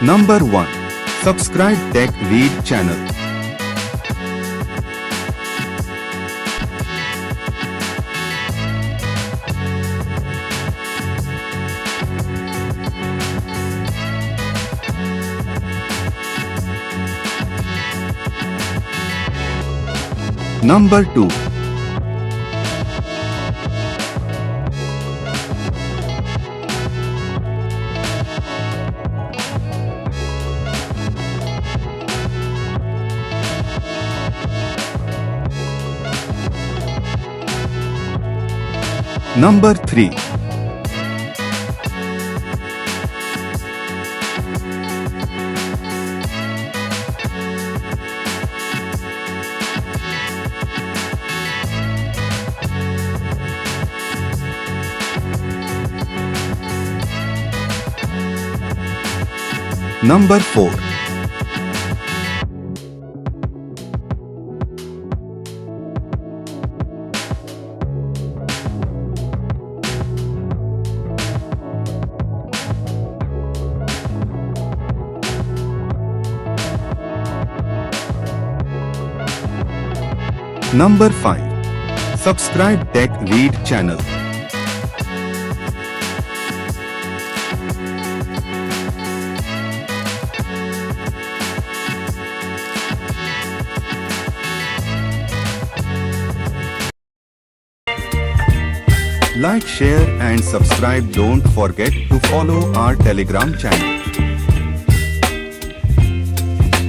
Number 1. Subscribe Tech Read channel. Number 2. Number 3. Number 4. Number 5. Subscribe Tech Read channel. Like, share and subscribe. Don't forget to follow our Telegram channel.